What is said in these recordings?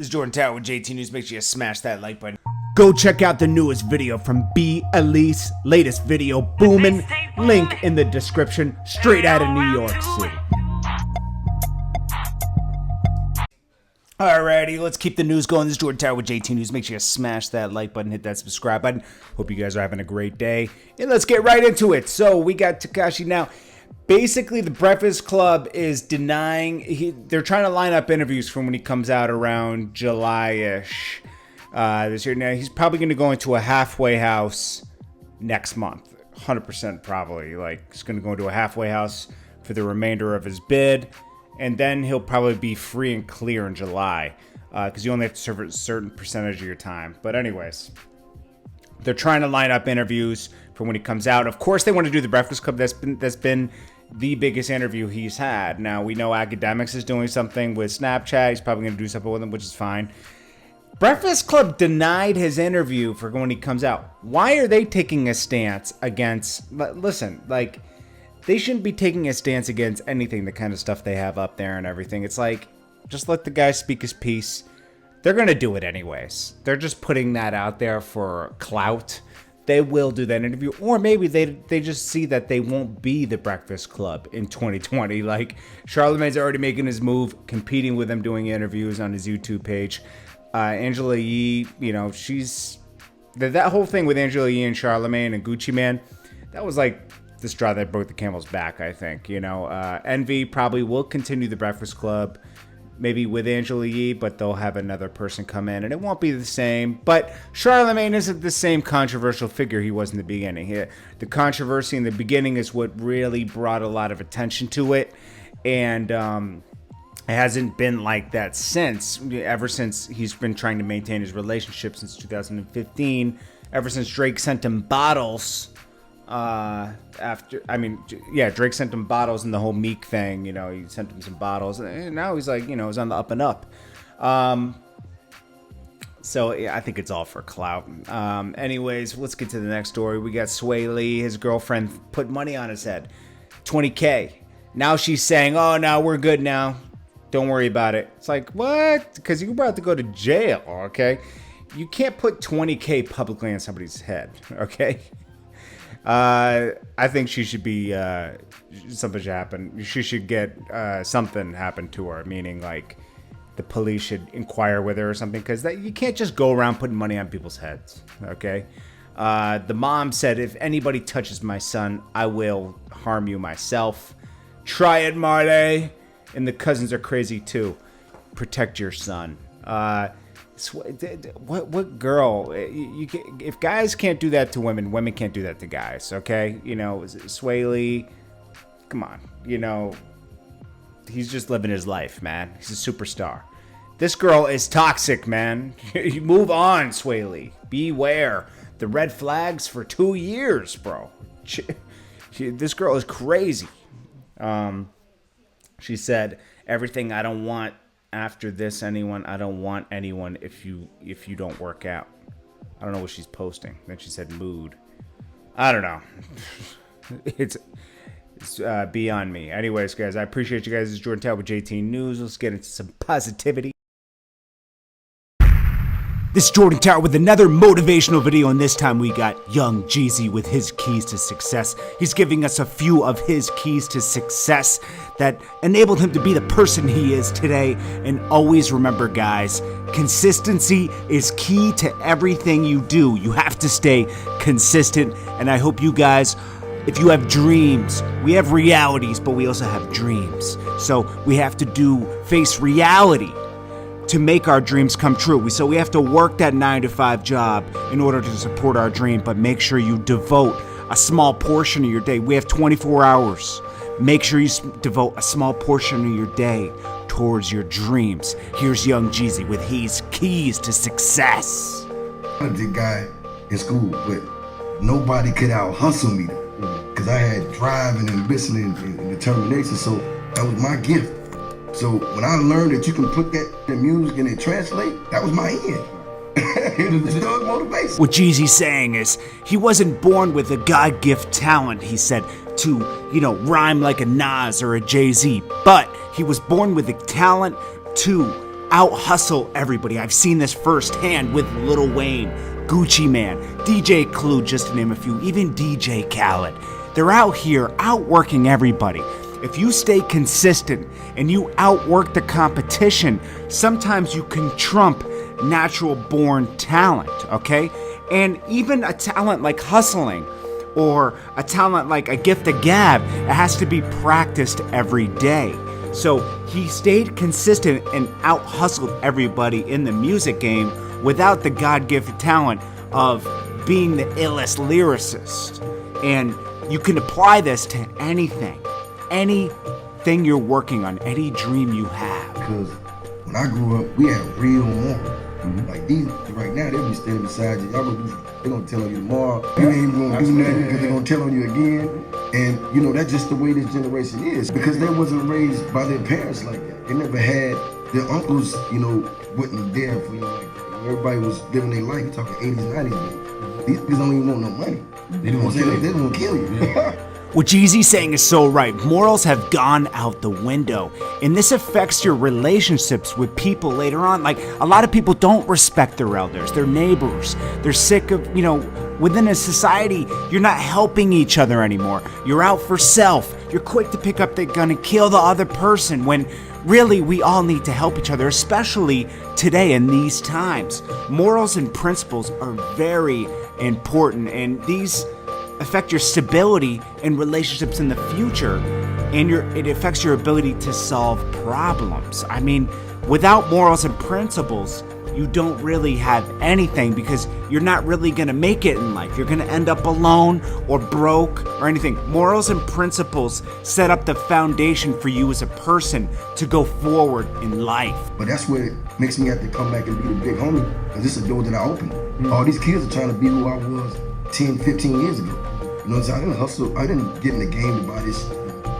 This is Jordan Tower with JT News. Make sure you smash that like button. Go check out the newest video from B. Elise. Latest video booming. Link in the description. Straight out of New York City. Alrighty, let's keep the news going. This is Jordan Tower with JT News. Make sure you smash that like button, hit that subscribe button. Hope you guys are having a great day. And let's get right into it. So we got Tekashi now. Basically, the Breakfast Club is denying, they're trying to line up interviews from when he comes out around July-ish this year. Now, he's probably going to go into a halfway house next month. 100% probably. Like, he's going to go into a halfway house for the remainder of his bid. And then he'll probably be free and clear in July. Because you only have to serve a certain percentage of your time. But anyways, they're trying to line up interviews for when he comes out. Of course, they want to do the Breakfast Club. That's been the biggest interview he's had. Now, we know Akademiks is doing something with Snapchat. He's probably going to do something with him, which is fine. Breakfast Club denied his interview for when he comes out. Why are they taking a stance against... Listen, like, they shouldn't be taking a stance against anything, the kind of stuff they have up there and everything. It's like, just let the guy speak his piece. They're going to do it anyways. They're just putting that out there for clout. They will do that interview, or maybe they just see that they won't be the Breakfast Club in 2020. Like, Charlamagne's already making his move, competing with him, doing interviews on his YouTube page. Angela Yee, you know, she's... That whole thing with Angela Yee and Charlamagne and Gucci Mane, that was like the straw that broke the camel's back, I think. You know, Envy probably will continue the Breakfast Club, maybe with Angela Yee, but they'll have another person come in, and it won't be the same. But Charlamagne isn't the same controversial figure he was in the beginning. The controversy in the beginning is what really brought a lot of attention to it, and it hasn't been like that since. Ever since he's been trying to maintain his relationship since 2015, ever since Drake sent him bottles. Drake sent him bottles in the whole Meek thing. You know, he sent him some bottles, and now he's like, you know, he's on the up and up. So yeah, I think it's all for clout. Anyways, let's get to the next story. We got Swae Lee, his girlfriend, put money on his head, $20K. Now she's saying, "Oh, no, we're good now. Don't worry about it." It's like, what? Because you're about to go to jail. Okay, you can't put $20K publicly on somebody's head. Okay. I think she should be, something should happen. She should get, something happen to her, meaning like the police should inquire with her or something, because you can't just go around putting money on people's heads, okay? The mom said, "If anybody touches my son, I will harm you myself. Try it, Marley." And the cousins are crazy too. Protect your son. What girl? If guys can't do that to women, women can't do that to guys, okay? You know, Swae Lee, come on. You know, he's just living his life, man. He's a superstar. This girl is toxic, man. You move on, Swae Lee. Beware. The red flags for 2 years, bro. This girl is crazy. She said, "Everything I don't want after this, anyone, I don't want anyone if you don't work out." I don't know what she's posting. Then she said mood. I don't know. It's beyond me. Anyways, guys, I appreciate you guys. This is Jordan Tower with JT News. Let's get into some positivity. This is Jordan Tower with another motivational video, and this time we got young Jeezy with his keys to success. He's giving us a few of his keys to success that enabled him to be the person he is today. And always remember, guys, consistency is key to everything you do. You have to stay consistent, and I hope you guys, if you have dreams, we have realities, but we also have dreams. So we have to face reality to make our dreams come true. So we have to work that 9-to-5 job in order to support our dream, but make sure you devote a small portion of your day. We have 24 hours. Make sure you devote a small portion of your day towards your dreams. Here's young Jeezy with his keys to success. I was the guy in school, but nobody could out hustle me because I had drive and ambition and determination. So that was my gift. So when I learned that you can put that in music and it translate, that was my end. It was dog motivation. What Jeezy's saying is, he wasn't born with a God-gift talent, he said, to, rhyme like a Nas or a Jay-Z, but he was born with the talent to out-hustle everybody. I've seen this firsthand with Lil Wayne, Gucci Mane, DJ Clue, just to name a few, even DJ Khaled. They're out here outworking everybody. If you stay consistent and you outwork the competition, sometimes you can trump natural born talent, okay? And even a talent like hustling or a talent like a gift of gab, it has to be practiced every day. So he stayed consistent and out-hustled everybody in the music game without the God-gifted talent of being the illest lyricist. And you can apply this to anything you're working on, any dream you have. Because when I grew up, we had real morals. Like these, right now, they'll be standing beside you. They're gonna tell on you tomorrow. You ain't gonna do nothing because they're gonna tell on you again. And you know, that's just the way this generation is. Because they wasn't raised by their parents like that. They never had, their uncles, you know, wasn't there for you like that. Everybody was living their life. You're talking 80s, 90s. These niggas don't even want no money. They don't want to kill you. Yeah. What Jeezy's saying is so right. Morals have gone out the window, and this affects your relationships with people later on. Like, a lot of people don't respect their elders, their neighbors. They're sick of, you know, within a society, you're not helping each other anymore. You're out for self. You're quick to pick up the gun and kill the other person when really we all need to help each other, especially today in these times. Morals and principles are very important, and these affect your stability in relationships in the future, and it affects your ability to solve problems. I mean, without morals and principles, you don't really have anything, because you're not really gonna make it in life. You're gonna end up alone or broke or anything. Morals and principles set up the foundation for you as a person to go forward in life. But that's what it makes me have to come back and be the big homie, because this is a door that I opened. All these kids are trying to be who I was 10, 15 years ago. You know what I'm saying? I didn't hustle. I didn't get in the game to buy this.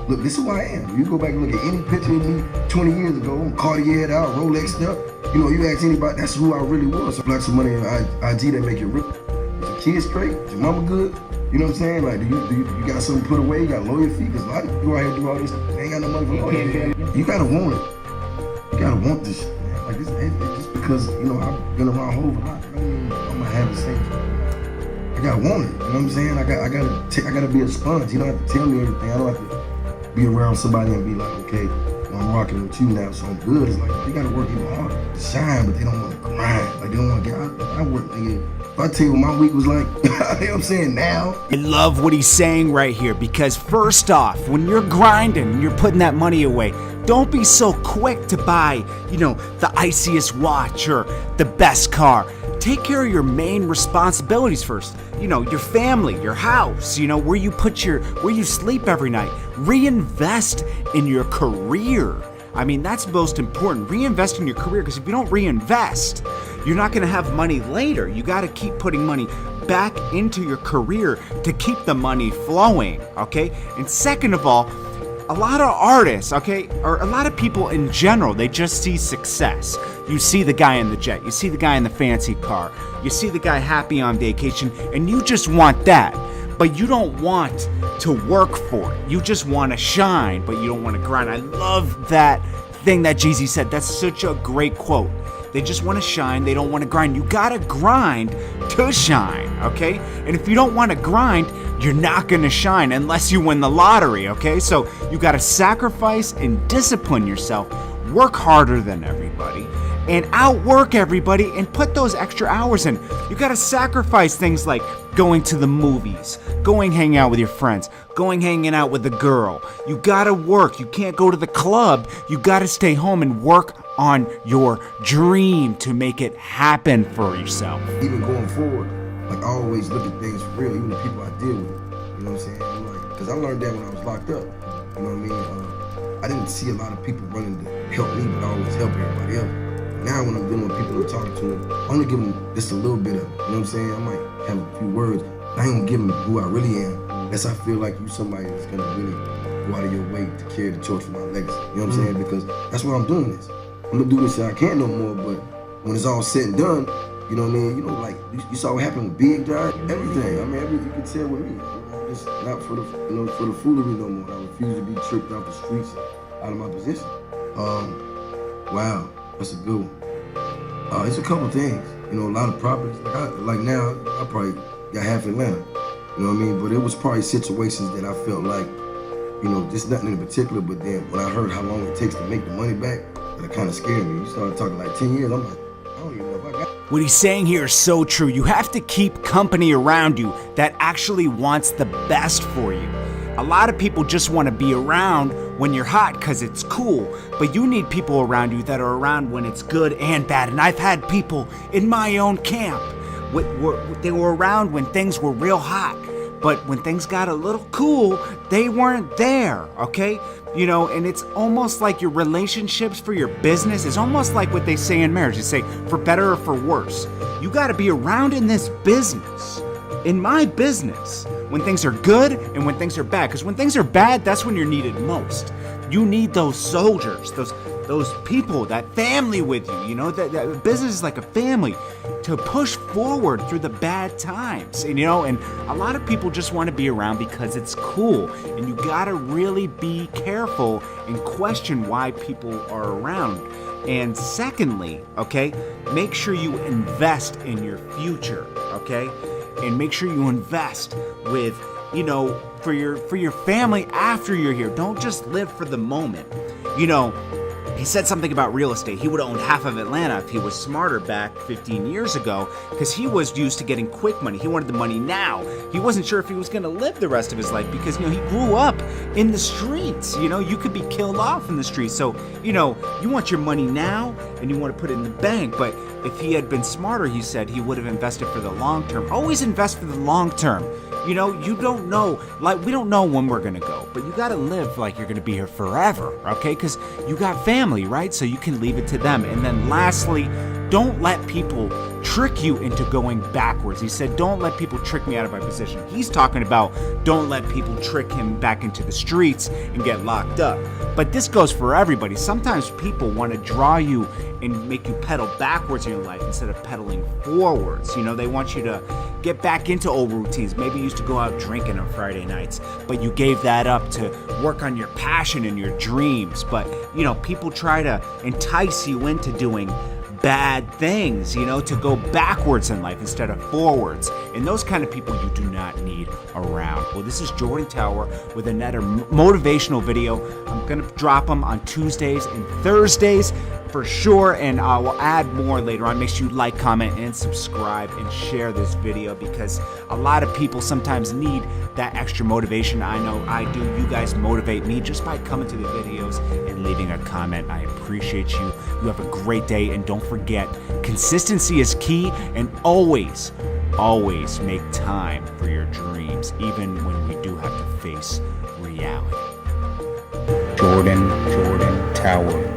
Look, this is who I am. You go back and look at any picture of me 20 years ago, Cartiered out, Rolex up. You know, you ask anybody, that's who I really was. So like some money on IG that make you rich. Is your kids straight? Is your mama good? You know what I'm saying? Like, do you got something put away? You got lawyer fees? Because a lot of people out here do all this. They ain't got no money for lawyer. You gotta want it. You gotta want this shit, man. Like, it's just because, you know, I've been around Hov a lot. I'm gonna have the same. I gotta want it, you know what I'm saying? I gotta be a sponge. You don't have to tell me everything. I don't have to be around somebody and be like, okay, well, I'm rocking with you now, so I'm good. It's like, you gotta work even harder to shine, but they don't want to grind. Like, they don't want to get out. I work, nigga. If I tell you what my week was like, you know what I'm saying, now. I love what he's saying right here, because first off, when you're grinding and you're putting that money away, don't be so quick to buy, you know, the iciest watch or the best car. Take care of your main responsibilities first. You know, your family, your house, you know, where you sleep every night. Reinvest in your career. I mean, that's most important. Reinvest in your career, because if you don't reinvest, you're not going to have money later. You got to keep putting money back into your career to keep the money flowing, okay? And second of all, a lot of artists, okay, or a lot of people in general, they just see success. You see the guy in the jet, you see the guy in the fancy car, you see the guy happy on vacation, and you just want that. But you don't want to work for it. You just want to shine, but you don't want to grind. I love that thing that Jeezy said. That's such a great quote. They just want to shine, they don't want to grind. You gotta grind to shine, okay? And if you don't want to grind, you're not gonna shine unless you win the lottery, okay? So you gotta sacrifice and discipline yourself, work harder than everybody, and outwork everybody, and put those extra hours in. You gotta sacrifice things like going to the movies, going hanging out with your friends, going hanging out with a girl. You gotta work. You can't go to the club. You gotta stay home and work on your dream to make it happen for yourself. Even going forward, like, I always look at things for real, even the people I deal with. You know what I'm saying? I'm like, because I learned that when I was locked up. You know what I mean? I didn't see a lot of people running to help me, but I always help everybody else. Now when I'm dealing with people and talking to them, I only give them just a little bit of it. You know what I'm saying? I might have a few words. I ain't gonna give them who I really am, unless I feel like you somebody that's gonna really go out of your way to carry the torch for my legacy. You know what I'm saying? Because that's why I'm doing this. I'm gonna do this till I can't no more, but when it's all said and done, you know what I mean? You know, like, you saw what happened with Big Dog, everything. I mean, everything you can tell with me. It's not for the, you know, for the foolery no more. I refuse to be tricked off the streets out of my position. Wow. That's a good one. It's a couple things. You know, a lot of properties. Like now, I probably got half Atlanta. You know what I mean? But it was probably situations that I felt like, you know, just nothing in particular. But then when I heard how long it takes to make the money back, that kind of scared me. You started talking like 10 years. I'm like, I don't even know if I got. What he's saying here is so true. You have to keep company around you that actually wants the best for you. A lot of people just want to be around when you're hot because it's cool, but you need people around you that are around when it's good and bad. And I've had people in my own camp. They were around when things were real hot, but when things got a little cool, they weren't there, okay? You know, and it's almost like your relationships for your business is almost like what they say in marriage. They say, for better or for worse. You got to be around in this business, in my business, when things are good and when things are bad. Because when things are bad, that's when you're needed most. You need those soldiers, those people, that family with you, you know, that business is like a family to push forward through the bad times, and, you know, and a lot of people just want to be around because it's cool, and you gotta really be careful and question why people are around. And secondly, okay, make sure you invest in your future, okay, and make sure you invest with, you know, for your family after you're here. Don't just live for the moment, you know. He said something about real estate. He would have owned half of Atlanta if he was smarter back 15 years ago, because he was used to getting quick money. He wanted the money now. He wasn't sure if he was going to live the rest of his life because, you know, he grew up in the streets. You know, you could be killed off in the streets. So, you know, you want your money now and you want to put it in the bank. But if he had been smarter, he said, he would have invested for the long term. Always invest for the long term. You know, you don't know, like, we don't know when we're gonna go, but you gotta live like you're gonna be here forever, okay? Because you got family, right? So you can leave it to them. And then lastly, don't let people trick you into going backwards. He said, don't let people trick me out of my position. He's talking about don't let people trick him back into the streets and get locked up. But this goes for everybody. Sometimes people want to draw you and make you pedal backwards in your life instead of pedaling forwards. You know, they want you to get back into old routines. Maybe you used to go out drinking on Friday nights, but you gave that up to work on your passion and your dreams. But, you know, people try to entice you into doing bad things, you know, to go backwards in life instead of forwards. And those kind of people you do not need around. Well, this is Jordan Tower with another motivational video. I'm going to drop them on Tuesdays and Thursdays for sure, and I will add more later on. Make sure you like, comment, and subscribe and share this video, because a lot of people sometimes need that extra motivation. I know I do. You guys motivate me just by coming to the videos and leaving a comment. I appreciate you. You have a great day, and don't forget, consistency is key, and always make time for your dreams, even when we do have to face reality. Jordan Tower.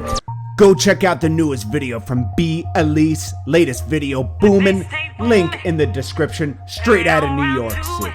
Go check out the newest video from B. Elise. Latest video booming. Link in the description. Straight out of New York City.